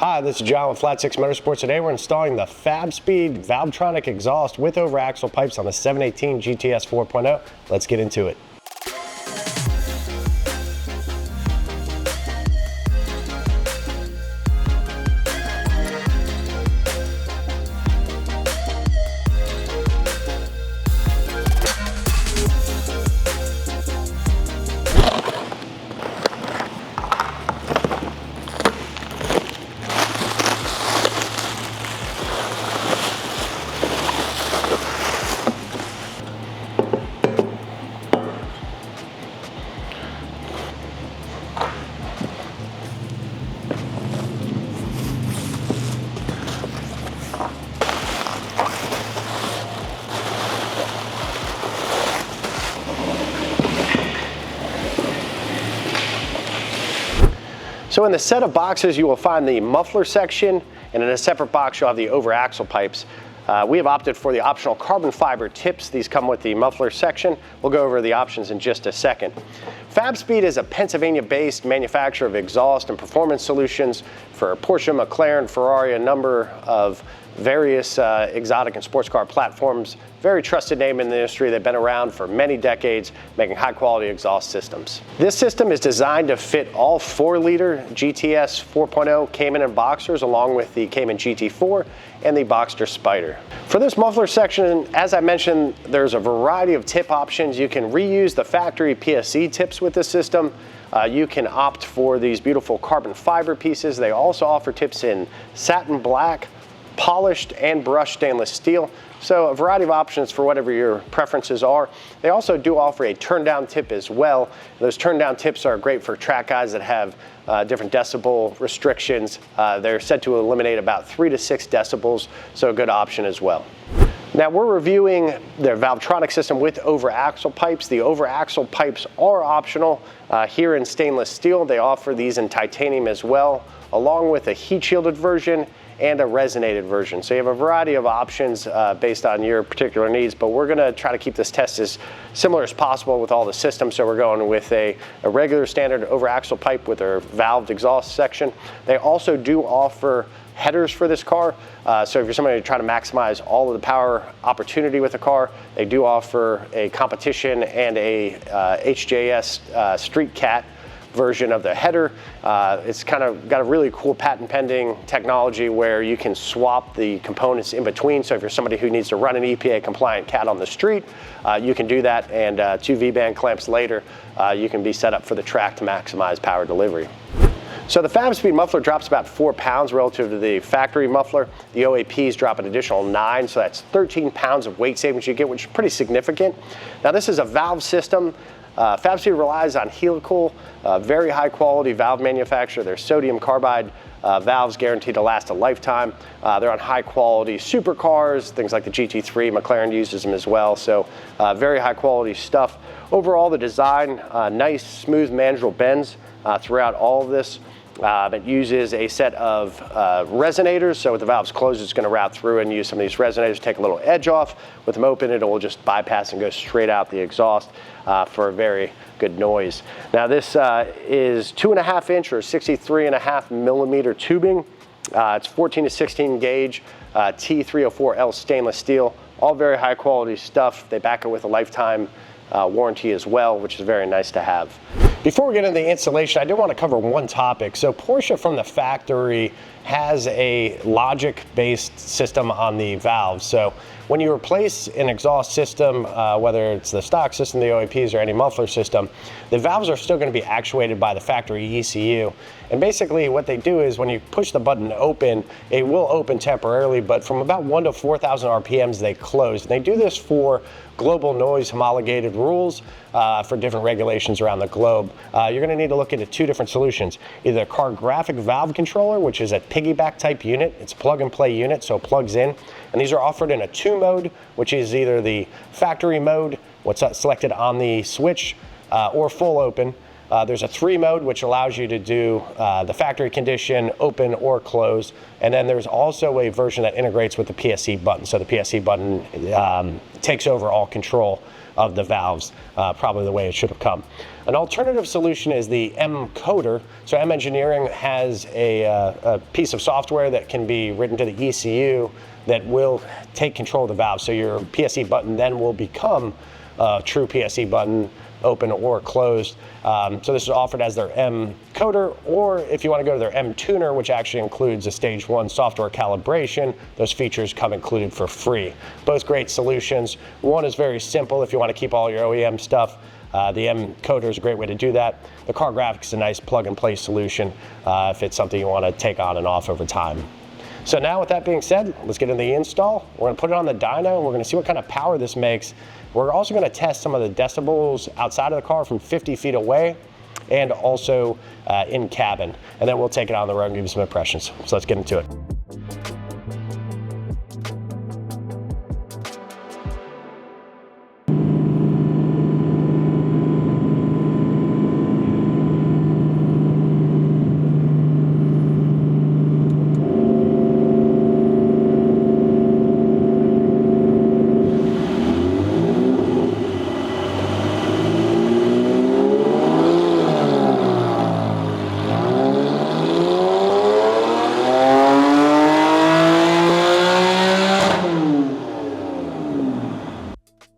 Hi, this is John with Flat 6 Motorsports. Today we're installing the Fabspeed Valvetronic exhaust with over-axle pipes on the 718 GTS 4.0. Let's get into it. So in the set of boxes, you will find the muffler section, and in a separate box, you'll have the over-axle pipes. We have opted for the optional carbon fiber tips. These come with the muffler section. We'll go over the options in just a second. Fabspeed is a Pennsylvania-based manufacturer of exhaust and performance solutions for Porsche, McLaren, Ferrari, a number of various exotic and sports car platforms. Very trusted name in the industry. They've been around for many decades, making high quality exhaust systems. This system is designed to fit all 4-liter GTS 4.0 Cayman and Boxsters, along with the Cayman GT4 and the Boxster Spyder. For this muffler section, as I mentioned, there's a variety of tip options. You can reuse the factory PSE tips with this system. You can opt for these beautiful carbon fiber pieces. They also offer tips in satin black, polished and brushed stainless steel. So a variety of options for whatever your preferences are. They also do offer a turn down tip as well. Those turn down tips are great for track guys that have different decibel restrictions. They're said to eliminate about 3 to 6 decibels, so a good option as well. Now we're reviewing their Valvetronic system with over-axle pipes. The over-axle pipes are optional here in stainless steel. They offer these in titanium as well, along with a heat-shielded version and a resonated version. So you have a variety of options based on your particular needs, but we're gonna try to keep this test as similar as possible with all the systems. So we're going with a regular standard over-axle pipe with their valved exhaust section. They also do offer headers for this car. So if you're somebody trying to maximize all of the power opportunity with the car, they do offer a competition and a HJS Street Cat version of the header. It's kind of got a really cool patent pending technology where you can swap the components in between. So if you're somebody who needs to run an EPA compliant cat on the street, you can do that, and 2 V-band clamps later, you can be set up for the track to maximize power delivery. So the Fabspeed muffler drops about 4 pounds relative to the factory muffler. The OAPs drop an additional 9, so that's 13 pounds of weight savings you get, which is pretty significant. Now this is a valve system. Fabspeed relies on helical, very high quality valve manufacturer. Their sodium carbide valves guaranteed to last a lifetime. They're on high quality supercars, things like the GT3, McLaren uses them as well. So very high quality stuff. Overall, the design, nice, smooth, manageable bends throughout all of this. It uses a set of resonators, so with the valves closed, it's going to route through and use some of these resonators, take a little edge off. With them open, it will just bypass and go straight out the exhaust for a very good noise. Now this is 2.5 inch or 63.5 millimeter tubing. It's 14 to 16 gauge T304L stainless steel, all very high quality stuff. They back it with a lifetime warranty as well, which is very nice to have. Before we get into the installation, I do want to cover one topic. So Porsche from the factory has a logic-based system on the valves. So when you replace an exhaust system, whether it's the stock system, the OAPs, or any muffler system, the valves are still going to be actuated by the factory ECU. And basically what they do is when you push the button open, it will open temporarily, but from about 1 to 4,000 RPMs, they close. And they do this for global noise homologated rules for different regulations around the globe. You're going to need to look into 2 different solutions. Either a car graphic valve controller, which is a piggyback type unit. It's a plug and play unit, so it plugs in. And these are offered in a 2 mode, which is either the factory mode, what's selected on the switch, or full open. There's a 3 mode, which allows you to do the factory condition, open or close. And then there's also a version that integrates with the PSC button. So the PSC button takes over all control of the valves, probably the way it should have come. An alternative solution is the M coder. So M Engineering has a piece of software that can be written to the ECU that will take control of the valve. So your PSC button then will become a true PSC button, open or closed. So this is offered as their M coder, or if you want to go to their M tuner, which actually includes a stage 1 software calibration, those features come included for free. Both great solutions. One is very simple if you want to keep all your OEM stuff. The M coder is a great way to do that. The car graphics is a nice plug and play solution if it's something you want to take on and off over time. So now with that being said, let's get into the install. We're going to put it on the dyno and we're going to see what kind of power this makes. We're also going to test some of the decibels outside of the car from 50 feet away and also in cabin. And then we'll take it on the road and give you some impressions. So let's get into it.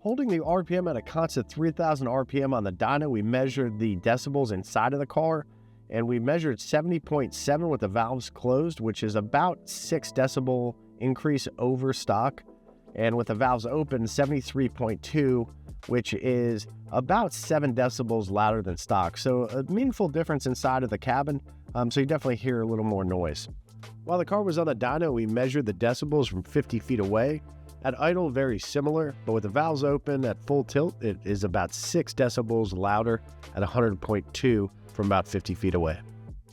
Holding the RPM at a constant 3,000 RPM on the dyno, we measured the decibels inside of the car, and we measured 70.7 with the valves closed, which is about 6 decibel increase over stock, and with the valves open, 73.2, which is about 7 decibels louder than stock. So a meaningful difference inside of the cabin, so you definitely hear a little more noise. While the car was on the dyno, we measured the decibels from 50 feet away. At idle, very similar, but with the valves open at full tilt, it is about 6 decibels louder at 100.2 from about 50 feet away.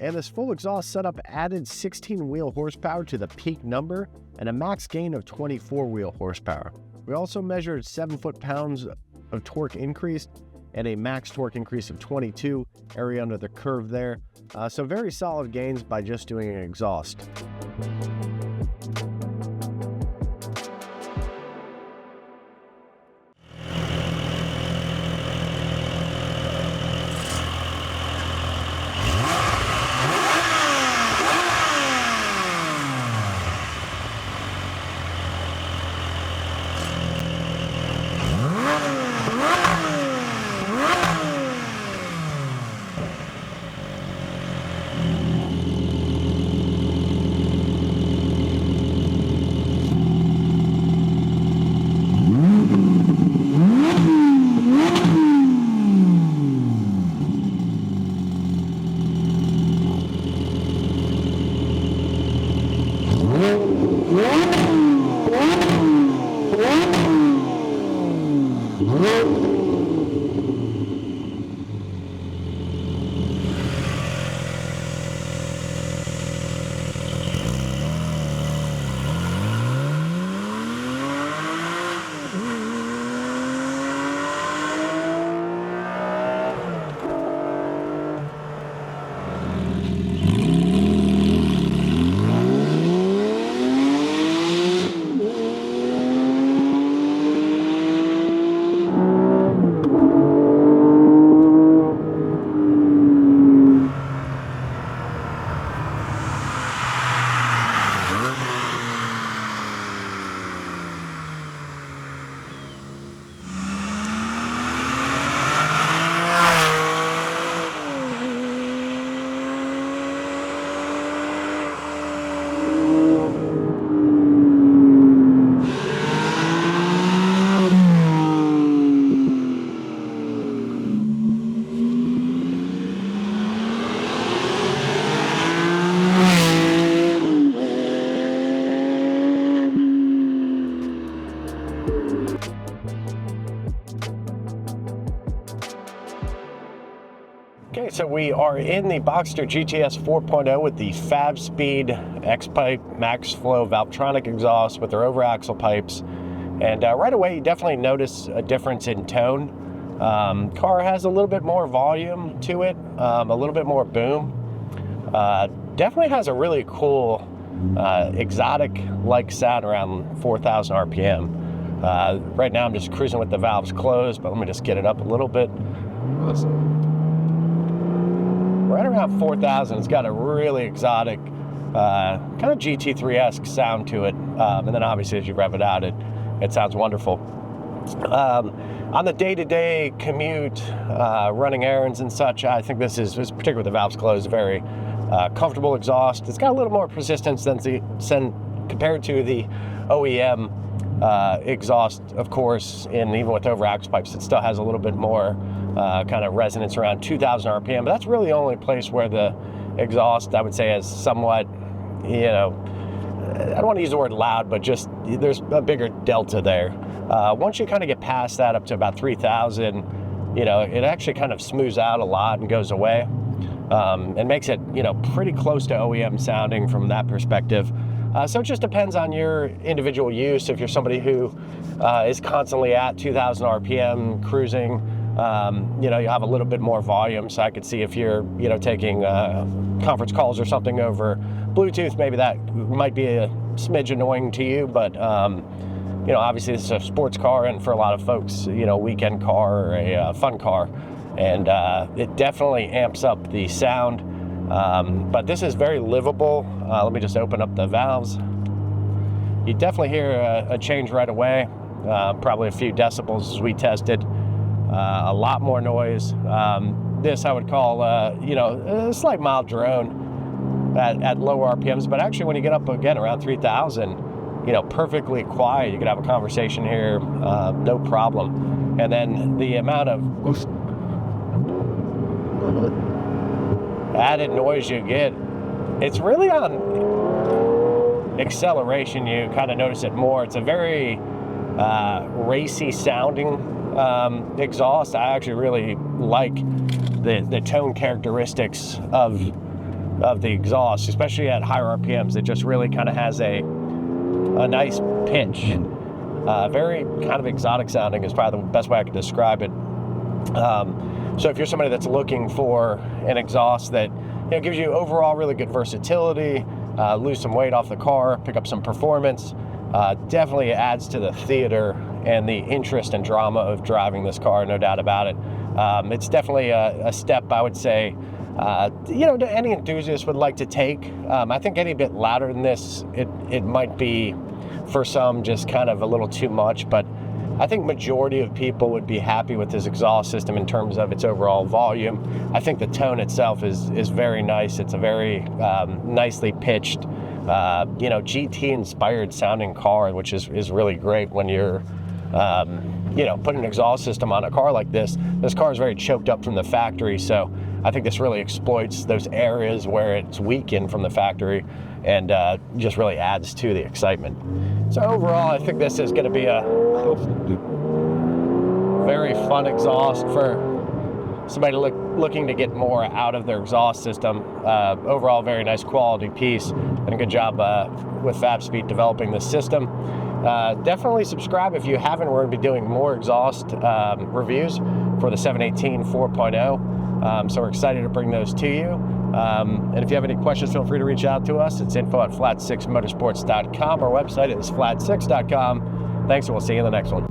And this full exhaust setup added 16 wheel horsepower to the peak number and a max gain of 24 wheel horsepower. We also measured 7 foot-pounds of torque increase and a max torque increase of 22, area under the curve there. So very solid gains by just doing an exhaust. Okay, so we are in the Boxster GTS 4.0 with the Fabspeed X-Pipe Max Flow Valvetronic exhaust with their over-axle pipes. And right away, you definitely notice a difference in tone. Car has a little bit more volume to it, a little bit more boom. Definitely has a really cool exotic-like sound around 4,000 RPM. Right now I'm just cruising with the valves closed, but let me just get it up a little bit. Right around 4,000, it's got a really exotic, kind of GT3-esque sound to it. And then obviously as you rev it out, it sounds wonderful. On the day-to-day commute, running errands and such, I think this is particularly with the valves closed, very comfortable exhaust. It's got a little more persistence than compared to the OEM exhaust, of course, and even with over-axle pipes, it still has a little bit more kind of resonance around 2,000 RPM, but that's really the only place where the exhaust, I would say, is somewhat, you know, I don't want to use the word loud, but just there's a bigger delta there. Once you kind of get past that up to about 3,000, you know, it actually kind of smooths out a lot and goes away, and makes it, you know, pretty close to OEM sounding from that perspective. So it just depends on your individual use. If you're somebody who is constantly at 2,000 RPM cruising, you know, you have a little bit more volume. So I could see if you're, you know, taking conference calls or something over Bluetooth, maybe that might be a smidge annoying to you, but you know, obviously this is a sports car, and for a lot of folks, you know, weekend car or a fun car, and it definitely amps up the sound. But this is very livable. Let me just open up the valves. You definitely hear a change right away, probably a few decibels as we tested. A lot more noise. This I would call, you know, a slight mild drone at low RPMs, but actually when you get up again around 3,000, you know, perfectly quiet. You could have a conversation here, no problem. And then the amount of added noise you get, it's really on acceleration. You kind of notice it more. It's a very racy sounding exhaust. I actually really like the tone characteristics of the exhaust, especially at higher RPMs. It just really kind of has a nice pitch. Very kind of exotic sounding is probably the best way I could describe it. So if you're somebody that's looking for an exhaust that, you know, gives you overall really good versatility, lose some weight off the car, pick up some performance, definitely adds to the theater and the interest and drama of driving this car, no doubt about it. It's definitely a step, I would say, you know, any enthusiast would like to take. I think any bit louder than this, it might be for some just kind of a little too much, but I think majority of people would be happy with this exhaust system in terms of its overall volume. I think the tone itself is very nice. It's a very nicely pitched, you know, GT inspired sounding car, which is really great when you're you know, putting an exhaust system on a car like this. This car is very choked up from the factory, so I think this really exploits those areas where it's weakened from the factory, and just really adds to the excitement. So overall, I think this is going to be a very fun exhaust for somebody looking to get more out of their exhaust system. Overall, very nice quality piece, and a good job with Fabspeed developing this system. Definitely subscribe if you haven't. We're going to be doing more exhaust reviews for the 718 4.0. So we're excited to bring those to you. And if you have any questions, feel free to reach out to us. It's info@flat6motorsports.com. Our website is flat6.com. Thanks, and we'll see you in the next one.